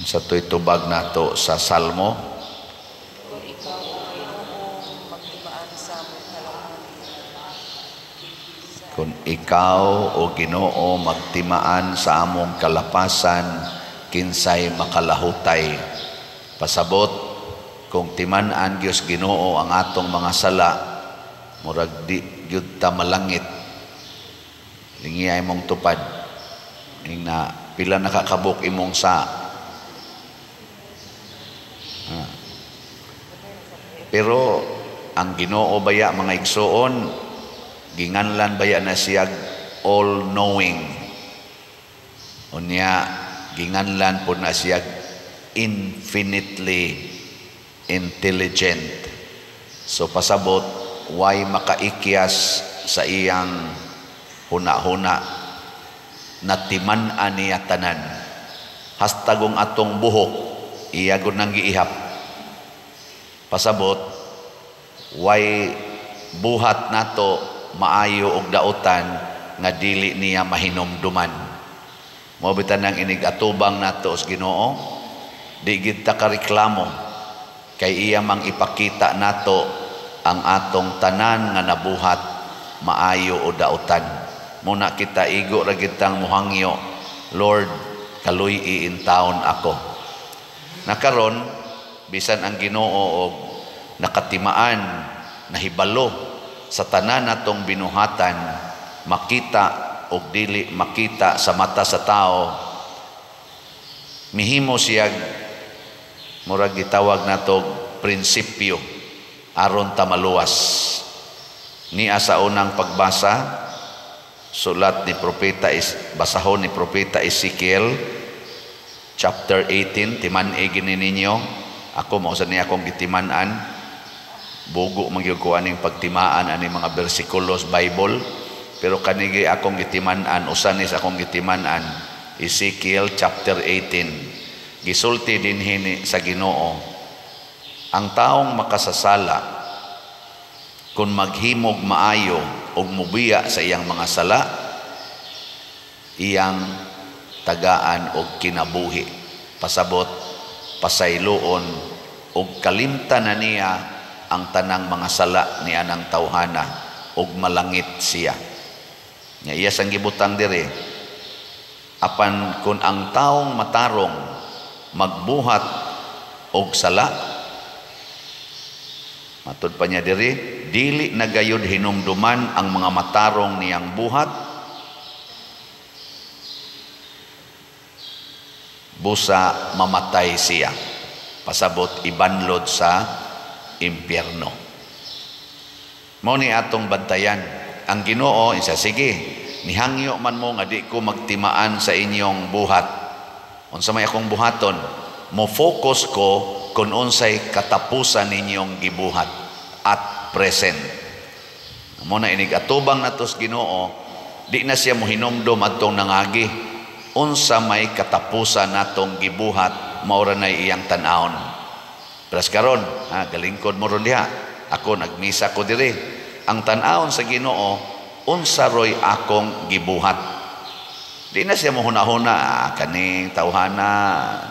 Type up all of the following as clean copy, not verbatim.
Sa to'y tubag nato sa Salmo. Kung ikaw o Ginoo magtimaan sa among kalaunan. Kung ikaw o Ginoo magtimaan sa among kalapasan, kinsay makalahutay. Pasabot, kung timan-an Diyos Ginoo ang atong mga sala, murag di gyud ta malangit. Lingi ay mong tupad. Ing na pila nakakabuk imong sa. Pero ang Ginoo baya mga igsoon, ginganlan baya na siya all-knowing. Unya, ginganlan po na siya infinitely intelligent. So pasabot, why makaikyas sa iyang huna-huna na timan-an niya tanan. Hastagong atong buhok, iya gud nang giihap. Pasabot, why buhat nato maayo og dautan nga dili niya mahinumduman. Mao bitan nang inig atubang nato sa Ginoo, di gid ta kareklamo kay iya mang ipakita nato ang atong tanan nga nabuhat maayo o dautan. Muna kita igo ra kitang muhangyo, Lord, kaluy-i in taon ako. Nakaron bisan ang Ginoo og nakatimaan, nahibalo sa tanan natong binuhatan, makita o dili makita sa mata sa tao, mihimo siya murag gitawag natong prinsipyo aron ta maluwas. Niya sa unang pagbasa, sulat ni propeta basahon ni propeta Ezekiel chapter 18, timan-i gini ninyo. Ako mao sa niya akong gitiman-an, bugo magyud ko aning pagtimaan ani mga bersikulos Bible, pero kanigi akong gitiman-an, usan ni sa akong gitiman-an Ezekiel chapter 18. Gisulti dinhi sa Ginoo, ang taong makasasala kung maghimog maayo og mubiya sa iyang mga sala, iyang tagaan og kinabuhi. Pasabot, pasayloon og kalimtan na niya ang tanang mga sala ni anang tawhana og malangit siya. Nya iya sang gibutang dire, apan kun ang taong matarong magbuhat og sala, matud pa niya diri, dili na gayud hinumduman ang mga matarong niyang buhat, busa mamatay siya. Pasabot, ibanlod sa impyerno. Mao ni atong bantayan. Ang Ginoo isa, sige, nihangyo man mo nga di ko magtimaan sa inyong buhat. Unsa may akong buhaton, mo focus ko kung unsay katapusan ninyong gibuhat at present. Mo na inig atubang natos Ginoo, di na siya mohinumdom adtong nangagi unsa may katapusan natong gibuhat, maura na iyang tan-awon. Plus karon, galingkod mo ron diha, ako nagmisa ko diri, ang tan-awon sa Ginoo unsa roy akong gibuhat. Di na siya mohuna-huna, kaning tawhana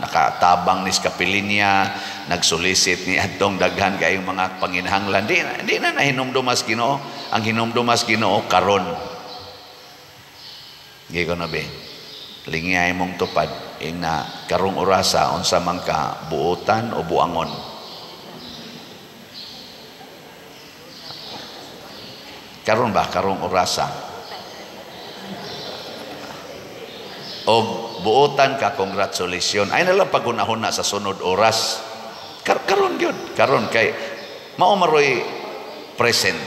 nakatabang ni kapilinya, nagsulisit ni adtong daghan kayong mga panginahanglan. Di na nahinumdumas Ginoo. Ang hinumdumas Ginoo karon. Gi ko na be, lingiyay mong tupad ing na karong orasa unsa man ka buotan o buangon. Karon ba karong orasa o buotan ka, congratulations. Ay nalang pagunahon na sa sunod oras. Karon yun. Karon kay mao maroy present.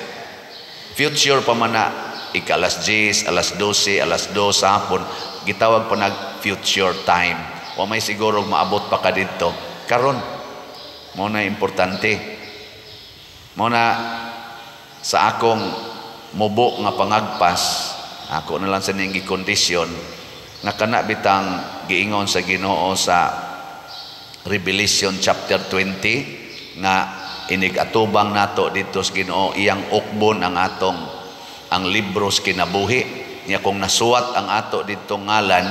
Future pa man na ikalas 10, alas 12, alas 2 hapon, gitawag pa nag future time. O may siguro maabot pa ka dito. Karon mo na importante. Mo na sa akong mubo nga pangagpas, ako na lang sa ning gikondisyon nga kana bitang giingon sa Ginoo sa Revelation chapter 20 nga inig-atubang nato dito sa Ginoo, iyang ukbon ang atong ang libros kinabuhi niya. Kung nasuwat ang ato dito ngalan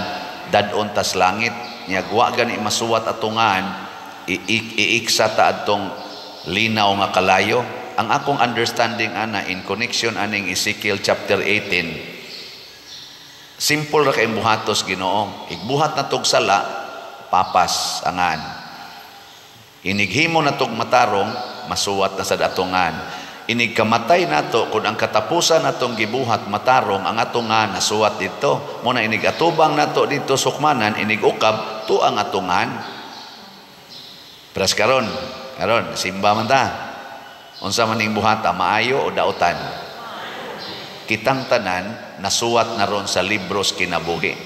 dadon tas langit, nya wa gani masuwat atungan iiksa ta adtong linaw nga kalayo. Ang akong understanding ana in connection aning Ezekiel chapter 18, simple ra kay buhatos Ginoo. Igbuhat na tog sala, papas angan. Inighimo na tog matarong, masuwat na sa datungan. Inig kamatay nato kung ang katapusan natong gibuhat matarong ang atungan nasuwat dito. Muna inig atubang nato dito sukmanan, inig ukab to ang atungan. Pras karon simba man ta. Unsa man ning buhata, maayo o dautan? Kitang tanan nasuwat na ron sa libros kinabuhi.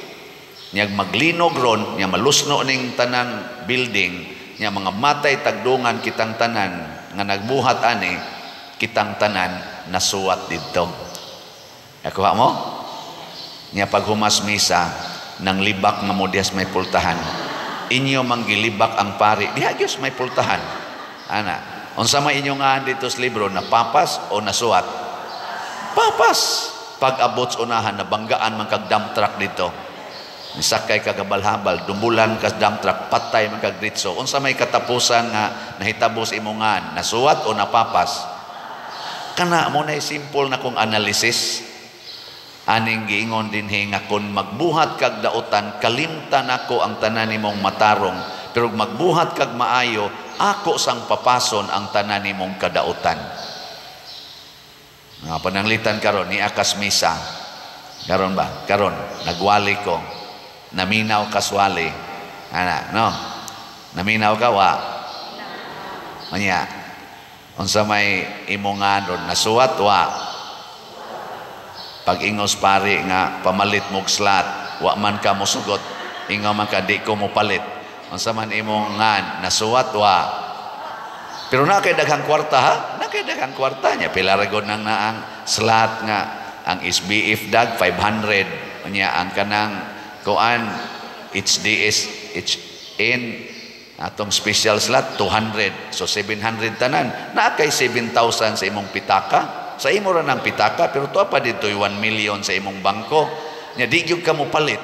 Nyag maglinog ron, nya malusno ning tanang building, nya mga matay tagdungan kitang tanan nga nagbuhat ani, kitang tanan nasuwat dito. Nakuha mo? Nya paghumas misa nang libak nga modyas may pultahan. Inyo manggilibak ang pari, diha gyud may pultahan. Ana, unsa may inyo nga dito sa libro, napapas o nasuwat? Papas. Pag abot sa unahan, nabanggaan man kag dump truck dito. Nisakay kagabalhabal, dumbulan ka dump truck, patay man kag ditso. Unsa may katapusan nga nahitabo sa imongan, nasuwat o napapas? Kana mo na simple na kong analysis. Aning giingon din nga kung magbuhat kag dautan, kalimtan ako ang tanan nimong matarong. Pero magbuhat kag maayo, ako sang papason ang tanan nimong kadautan. Nga pananglitan karon ni akas misa. Karon ba? Karon nagwali ko. Naminaw kaswali. Ana, no? Naminaw ka wa? Manya. Unsa may imongan ron nasuwat wa? Pag ingos pari nga pamalit mog slat, wa man ka mosugot, ingaw man ka di ko mo palit. Unsa man imongan nasuwat wa? Pero na kay daghang kwarta ha? Na kay daghang kwarta nya pila ra gud nang naang slat nga ang SBF dag 500 nya ang kanang kuan HDS HN atong special slot 200, so 700 tanan. Na kay 7,000 sa imong pitaka, sa imo ra nang pitaka, pero tuwa pa dito 1 million sa imong bangko. Nya di gyud ka mo palit.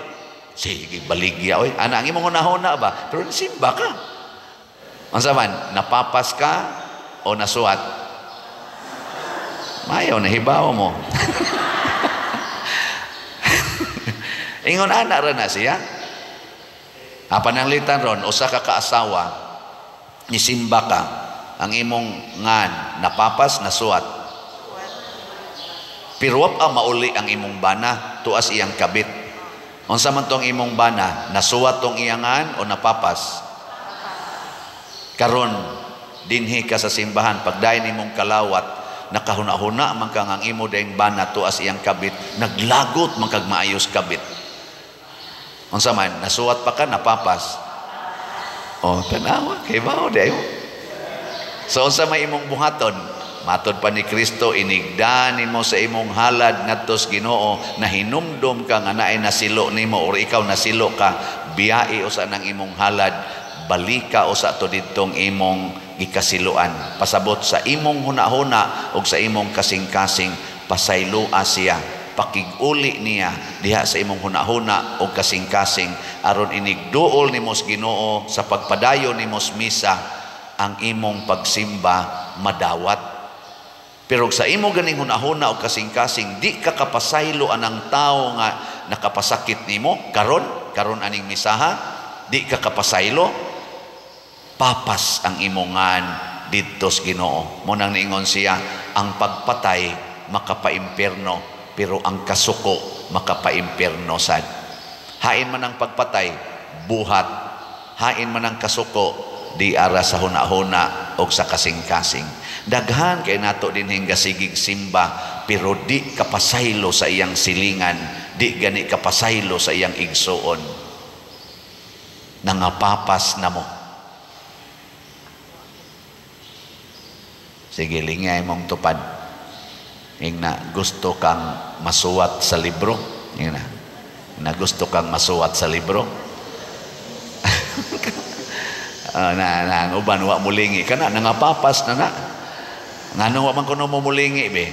Sige baligya oy, ana ang imong unahuna ba? Pero simba ka. Unsa man, napapas ka o nasuwat? Mayo nahibaw mo. Ingon ana ra na siya. Pananglitan ron, usa ka kaasawa, nisimba ka, ang imong ngan, napapas, nasuwat. Pero wap mauli ang imong bana, tuas iyang kabit. Unsa man tong imong bana, nasuwat tong iyang ngan o napapas? Karon, dinhi ka sa simbahan, pagdayon imong kalawat, nakahuna-huna man kang ang imo daing bana, tuas iyang kabit, naglagot man kag maayos kabit. Unsa man, nasuwat pa ka, napapas? O, tanawa, kay mao dayo. So, unsa may imong buhaton? Matod pa ni Kristo, inigdaan nimo sa imong halad ngadto sa Ginoo, na hinumdum ka nga naay nasilo nimo, or ikaw nasilo ka, biyai usa nang imong halad, balika usa to didtong imong gikasiluan. Pasabot sa imong hunahuna o sa imong kasing-kasing, pasaylua siya. Pakiguli niya diha sa imong hunahuna o kasing-kasing aron inigduol nimo sa Ginoo sa pagpadayon nimo sa misa ang imong pagsimba madawat. Pero sa imo ganing hunahuna o kasing-kasing di ka kapasaylo anang tao nga nakapasakit nimo karon aning misaha, di ka kapasaylo, papas ang imongan didto sa Ginoo. Mo nang niingon siya, ang pagpatay makapaimpierno, pero ang kasuko makapaimpierno sad. Hain man ang pagpatay, buhat. Hain man ang kasuko, di ara sa hunahuna o sa kasing-kasing. Daghan kay nato din hinggasigig simba, pero di kapasaylo sa iyang silingan, di gani kapasaylo sa iyang igsuon. Nangapapas na mo. Sige, lingay mong tupad. Na gusto kang masuwat sa libro, na gusto kang masuwat sa libro. Na uban wa mulingi kana nangapapas na ngano wa man kuno mo mulingi be,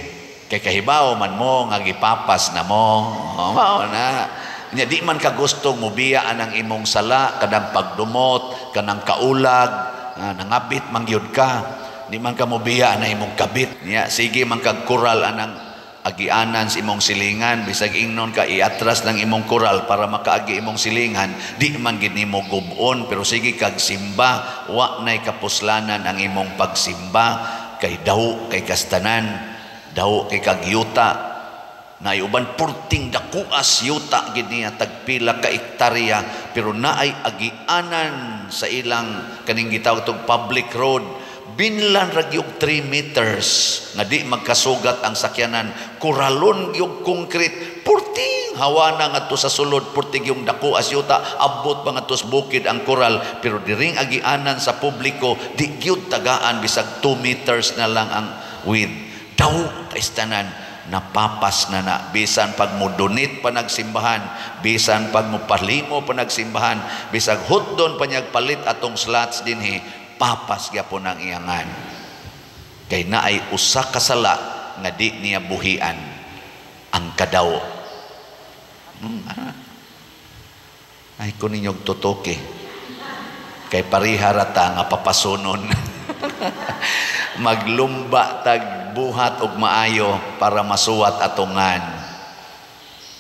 kay kahibaw man mo nga gipapas na mo. Mao na Nya di man ka gusto mobiyaan ang imong sala, kanang pagdumot, kanang kaulag, nangabit mangyud ka. Di man ka mobiyaan na imong kabit. Nya sige man kag kural anang agianan sa imong silingan, bisag ingnon ka iatras ng imong kural para makaagi imong silingan, di man gid nimo gubon, pero sige kag simba, wa nay kapuslanan ang imong pagsimba, kay daw kay kastanan, daw kay kagyuta. Na uban purting dakuas yuta gid niya tagpila ka ektarya, pero naay agianan sa ilang kaning gitawag tong public road, binlan ra gyud 3 meters nga di magkasugat ang sakyanan, kuralon gyud concrete, purting hawana ngadto sa sulod, purting yung dakuas yuta, abot pa ngadto sa bukid ang kural, pero diring agianan sa publiko di gyud tagaan, bisag 2 meters na lang ang width. Daw kaistanan napapas na bisan pag mo donate pa nagsimbahan, bisan pag mo palimo pa nagsimbahan, bisag hutdon pa niyag palit atong slots dinhi, papas gyapon ang iyangan. Kay naay usa ka sala nga di niya buhian, ang kadawo. Ay ko ninyong tutuki, kay pariharata nga papasunon. Maglumba tag buhat og maayo para masuwat atongan.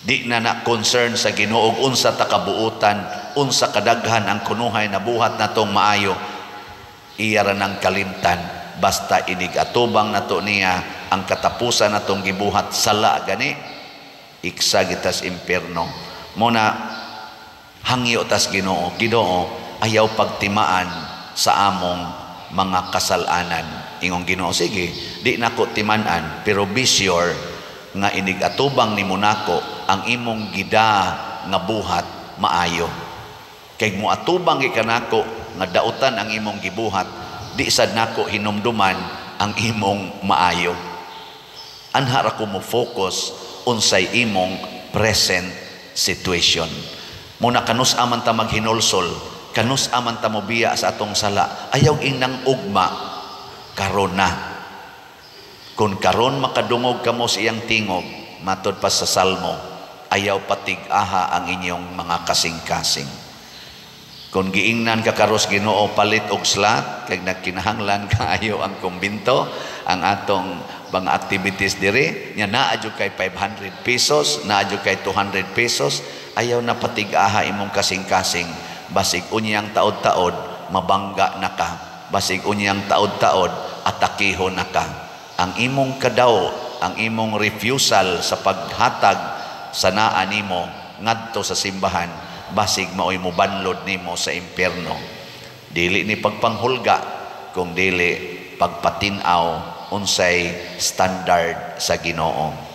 Di na concern sa Ginoo unsa ta kabuutan, unsa kadaghan ang kunuhay na buhat natong maayo. Iya ra nang kalimtan, basta inig atubang nato niya ang katapusan natong gibuhat sala gani, iksa gitas impierno. Muna hangyo tas Ginoo, Ginoo ayaw pagtimaan sa among mga kasalanan. Ingong Ginoo, sige, di nako timanan, pero be sure nga inig atubang ni Monako ang imong gida nga buhat maayo. Kay mo atubang ikanako nga dautan ang imong gibuhat, di sad nako hinumduman ang imong maayo. Anha ra ko mo focus unsay imong present situation. Muna kanus aman ta maghinulsol, kanus aman ta mobiya sa atong sala, ayaw inang ugma karon na. Kung karon makadungog kamo sa iyang tingog, matod pa sa Salmo, ayaw patig-aha ang inyong mga kasing-kasing. Kung giingnan ka karos Ginoo palit og slot, kay nagkinahanglan kaayo ang kumbinto, ang atong mga activities dire, nya naa jud kay 500 pesos, naa jud kay 200 pesos, ayaw na patig-aha imong kasing-kasing. Basig unyang taod-taod mabangga na ka, basig unyang taod-taod atakiho na ka. Ang imong kadaw, ang imong refusal sa paghatag sa naa nimo ngadto sa simbahan, basig maoy mo banlod nimo sa impierno. Dili ni pagpanghulga, kung dili pagpatinaw unsay standard sa Ginoo.